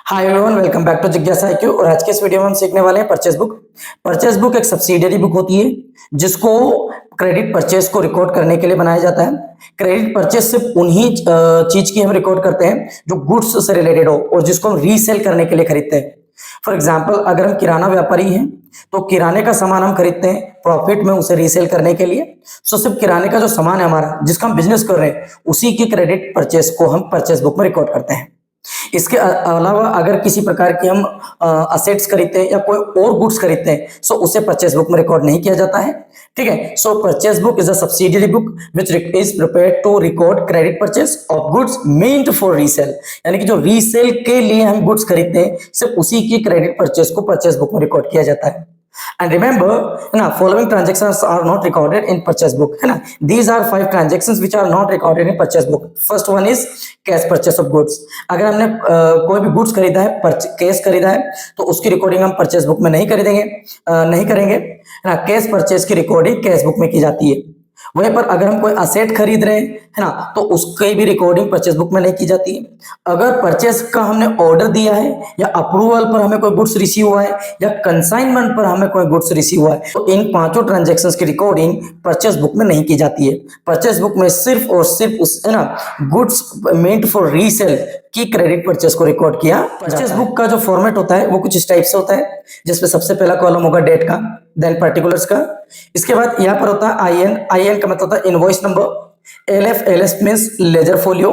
Hi everyone, welcome back to जिज्ञासा IQ। और आज के इस वीडियो में हम सीखने वाले हैं परचेस बुक। परचेस बुक एक सब्सिडियरी बुक होती है जिसको क्रेडिट परचेस को रिकॉर्ड करने के लिए बनाया जाता है। क्रेडिट परचेस सिर्फ उन्हीं चीज की हम रिकॉर्ड करते हैं जो गुड्स से रिलेटेड हो और जिसको हम रीसेल करने के लिए खरीदते हैं। फॉर एग्जाम्पल, अगर हम किराना व्यापारी हैं तो किराने का सामान हम खरीदते हैं प्रॉफिट में उसे रीसेल करने के लिए। सो सिर्फ किराने का जो सामान है हमारा जिसका हम बिजनेस कर रहे हैं उसी की क्रेडिट परचेस को हम परचेस बुक में रिकॉर्ड करते हैं। इसके अलावा अगर किसी प्रकार की हम असेट्स खरीदते हैं या कोई और गुड्स खरीदते हैं सो उसे परचेस बुक में रिकॉर्ड नहीं किया जाता है। ठीक है। So purchase book is a subsidiary book which is prepared to record credit purchase of goods meant for resale, यानी कि जो रीसेल के लिए हम गुड्स खरीदते हैं सिर्फ उसी की क्रेडिट परचेस को परचेस बुक में रिकॉर्ड किया जाता है। And remember, है ना, following transactions are not recorded in purchase book, है ना। These are 5 transactions which are not recorded in purchase book. First one is cash purchase of goods. अगर हमने कोई भी गुड्स खरीदा है, कैश खरीदा है, तो उसकी रिकॉर्डिंग हम परचेस बुक में नहीं करेंगे, है ना। कैश परचेस की रिकॉर्डिंग कैश बुक में की जाती है। वहीं पर अगर हम कोई असेट खरीद रहे हैं, है ना, तो उसकी भी रिकॉर्डिंग परचेस बुक में नहीं की जाती है। अगर परचेस का हमने ऑर्डर दिया है या अप्रूवल पर हमें कोई गुड्स रिसीव हुआ है या कंसाइनमेंट पर हमें कोई गुड्स रिसीव हुआ है तो इन पांचों ट्रांजैक्शंस की रिकॉर्डिंग परचेस बुक में नहीं की जाती है। परचेस बुक में सिर्फ और सिर्फ उस, है ना, गुड्स मेंट फॉर रीसेल की क्रेडिट परचेस को रिकॉर्ड किया। परचेस बुक का जो फॉर्मेट होता है वो कुछ इस टाइप से होता है, जिसमें सबसे पहला कॉलम होगा डेट का, देन पर्टिकुलर्स का। इसके बाद यहाँ पर होता है IN का मतलब होता है invoice number, LF means ledger folio,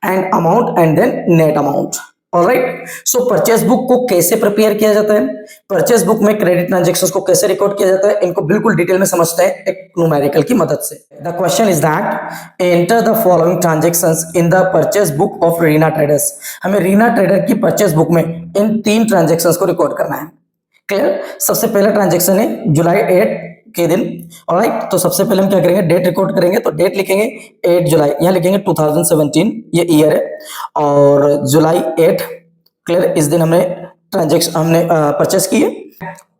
and amount and then net amount. Alright. So purchase book को कैसे प्रिपेयर किया जाता है, परचेस बुक में क्रेडिट ट्रांजैक्शंस को कैसे रिकॉर्ड किया जाता है, इनको बिल्कुल डिटेल में समझते हैं एक न्यूमेरिकल की मदद से। The question is that enter the following transactions in the purchase book of Reena traders. हमें रीना ट्रेडर की परचेस बुक में इन 3 ट्रांजैक्शंस को रिकॉर्ड करना है। क्लियर। सबसे पहला ट्रांजैक्शन है जुलाई 8 के दिन। ऑलराइट। तो सबसे पहले हम क्या करेंगे, डेट रिकॉर्ड करेंगे। तो डेट लिखेंगे 8 जुलाई, यहाँ लिखेंगे 2017, ये ईयर है, और जुलाई 8। क्लियर। इस दिन हमने परचेस की है।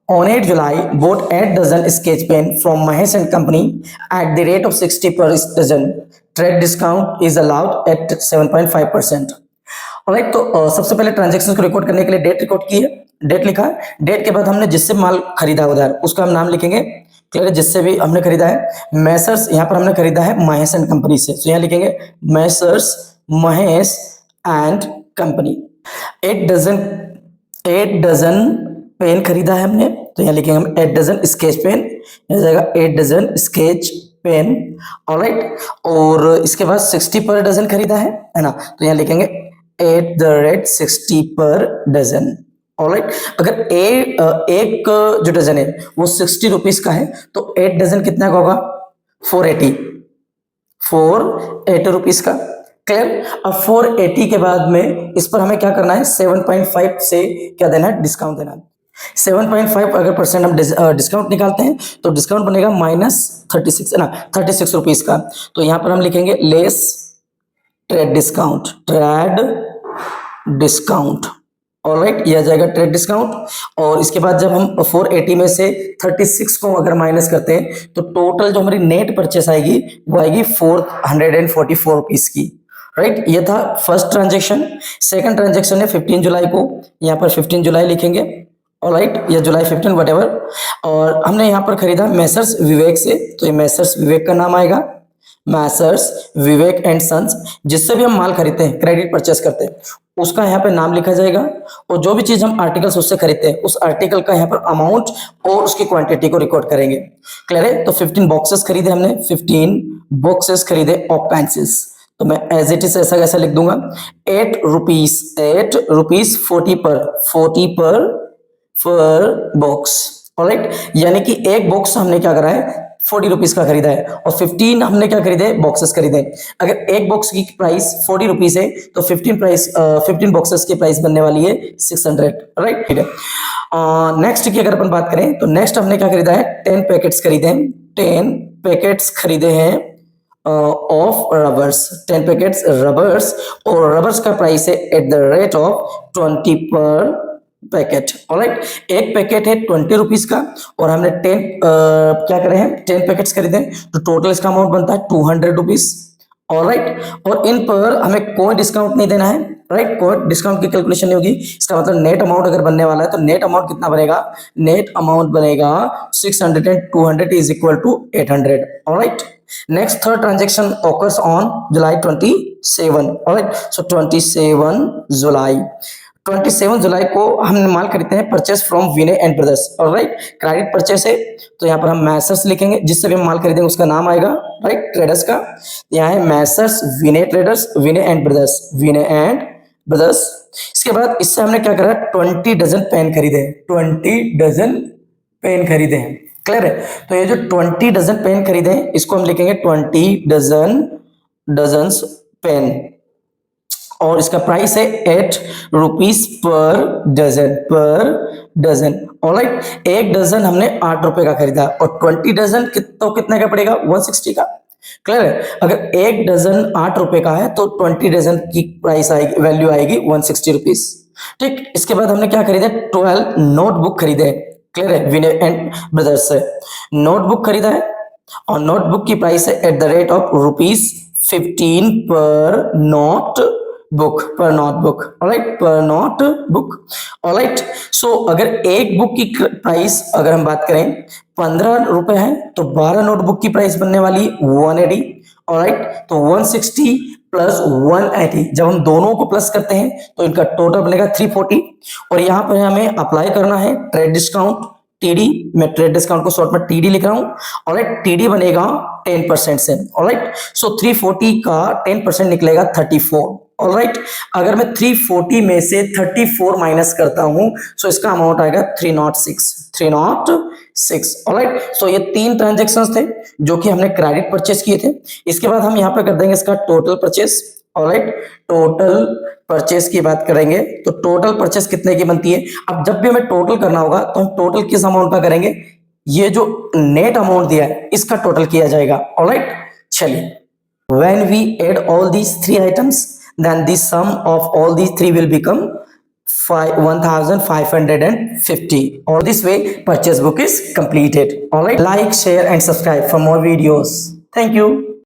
On 8 July, bought 8 dozen sketch pen from Mahesh and Company at the rate of 60 per dozen. Trade discount is allowed at 7.5%. Alright. तो सबसे पहले ट्रांजैक्शन को रिकॉर्ड करने के लिए डेट रिकॉर्ड की है, डेट लिखा है। डेट के बाद हमने जिससे माल खरीदा है उधर उसका हम नाम लिखेंगे। क्लियर। जिससे भी हमने खरीदा है, मैसर्स, यहाँ पर हमने खरीदा है महेश एंड कंपनी से, तो यहाँ लिखेंगे messrs Mahesh and company. 8 dozen pen खरीदा है हमने, तो यहाँ लिखेंगे हम 8 डजन स्केच पेन, यहाँ जाएगा 8 डजन स्केच पेन। ऑलराइट। और इसके बाद 60 पर डजन खरीदा है ना, तो यहाँ लिखेंगे एट द रेट 60 पर डजन। ऑलराइट। अगर एक जो डजन है वो 60 रुपीज का है तो 8 डजन कितना का होगा, 480 रुपीज का। क्लियर। अब 480 के बाद में इस पर हमें क्या करना है, 7.5 से क्या देना है, डिस्काउंट देना है। 7.5 अगर परसेंट हम डिस्काउंट निकालते हैं तो डिस्काउंट बनेगा -36, है ना, 36 रुपीज का। तो यहां पर हम लिखेंगे लेस ट्रेड डिस्काउंट। ऑलराइट। यह आ जाएगा ट्रेड डिस्काउंट। और इसके बाद जब हम 480 में से 36 को अगर माइनस करते हैं तो टोटल जो हमारी नेट परचेस आएगी वो आएगी 444 रुपीज की। राइट। ये था फर्स्ट ट्रांजेक्शन। सेकंड ट्रांजेक्शन है 15 जुलाई को, यहाँ पर 15 जुलाई लिखेंगे। ऑलराइट। या जुलाई 15 वटेवर। और हमने यहाँ पर खरीदा मैसर्स विवेक से, तो ये मैसर्स विवेक का नाम आएगा, मैसर्स विवेक एंड सन्स। जिससे भी हम माल खरीदते हैं, क्रेडिट परचेस करते हैं, उसका यहाँ पे नाम लिखा जाएगा। और जो भी चीज हम आर्टिकल्स उससे खरीदते हैं उस आर्टिकल का यहाँ पर अमाउंट और उसकी क्वांटिटी को रिकॉर्ड करेंगे। क्लियर है। तो 15 बॉक्सेस खरीदे हमने, 15 बॉक्सेस खरीदे ऑफ पेंसिल्स, तो मैं एज इट इज ऐसा कैसा लिख दूंगा, 8 रुपीज 40 पर बॉक्स। ऑलराइट। यानी कि एक बॉक्स हमने क्या करा है, 40 रुपीज का खरीदा है, और 15 हमने क्या खरीदे, बॉक्सेस खरीदे। अगर एक बॉक्स की प्राइस 40 रुपीज है तो 15 बॉक्सेस की प्राइस बनने वाली है 600। राइट। ठीक है। नेक्स्ट की अगर अपन बात करें तो नेक्स्ट हमने क्या खरीदा है, 10 पैकेट्स खरीदे हैं, 10 पैकेट्स खरीदे हैं ऑफ रबर्स, 10 पैकेट्स रबर्स, और रबर्स का प्राइस है एट द रेट ऑफ 20 पर पैकेट। ऑलराइट। एक पैकेट है 20 रुपीज का और हमने 10 क्या करे हैं, 10 पैकेट्स खरीदे, तो टोटल इसका अमाउंट बनता है 200 रुपीज। ऑलराइट। और इन पर हमें कोई डिस्काउंट नहीं देना है, राइट। कोई डिस्काउंट की कैलकुलेशन नहीं होगी, इसका मतलब नेट अमाउंट अगर बनने वाला है तो नेट अमाउंट कितना बनेगा, नेट अमाउंट बनेगा 600 and 200 is equal to 800। Alright, next third transaction occurs on July 27। Alright, so 27 जुलाई को हमने माल खरीदते हैं purchase from Vinay and brothers. Alright, credit purchase है तो यहाँ पर हम मैसर्स लिखेंगे, जिससे भी हम माल खरीदेंगे उसका नाम आएगा, राइट, ट्रेडर्स का। यहाँ है Messrs Vinay traders, Vinay and brothers, Vinay and brothers. इसके बाद इससे हमने क्या करा, 20 डजन पेन खरीदे, 20 डजन पेन खरीदे हैं। क्लियर है, तो ये जो 20 डजन पेन खरीदे हैं इसको हम लिखेंगे 20 डजन पेन, और इसका प्राइस है 8 रुपीज पर डजन। ऑलराइट, एक डजन हमने 8 रुपए का खरीदा और 20 डजन तो कितने का पड़ेगा, 160 का। क्लियर है, अगर एक डजन 8 रुपए का है तो 20 डजन की प्राइस आएगी, वैल्यू आएगी 160 रुपीज। ठीक, इसके बाद हमने क्या खरीदा, 12 नोटबुक खरीदे। क्लियर है, विनय एंड ब्रदर्स से नोटबुक खरीदा है और नोटबुक की प्राइस है एट द रेट ऑफ ₹15 पर नोटबुक, ऑलराइट, पर नोटबुक। ऑलराइट, सो अगर एक बुक की प्राइस अगर हम बात करें 15 रुपए है तो 12 नोटबुक की प्राइस बनने वाली 180। ऑलराइट, तो 160 प्लस 180, जब हम दोनों को प्लस करते हैं तो इनका टोटल बनेगा 340। और यहाँ पर हमें अप्लाई करना है ट्रेड डिस्काउंट, टीडी। मैं ट्रेड डिस्काउंट को शॉर्ट में टीडी लिख रहा हूं। ऑलराइट, टीडी बनेगा 10% से। ऑलराइट, सो 340 का 10% निकलेगा 34। ऑलराइट, अगर मैं 340 में से 34 माइनस करता हूं सो इसका अमाउंट आएगा 306। ऑलराइट, सो ये 3 ट्रांजेक्शंस थे जो कि हमने क्रेडिट परचेस किए थे। इसके बाद हम यहाँ पे कर देंगे इसका total purchase. Alright, total purchase की बात करेंगे तो टोटल परचेस कितने की बनती है। अब जब भी हमें टोटल करना होगा तो हम टोटल किस अमाउंट का करेंगे, ये जो नेट अमाउंट दिया है इसका टोटल किया जाएगा। ऑलराइट, चलिए, when we add all these 3 items then the sum of all these 3 will become 1550. Or this way purchase book is completed. All right, like, share and subscribe for more videos. Thank you.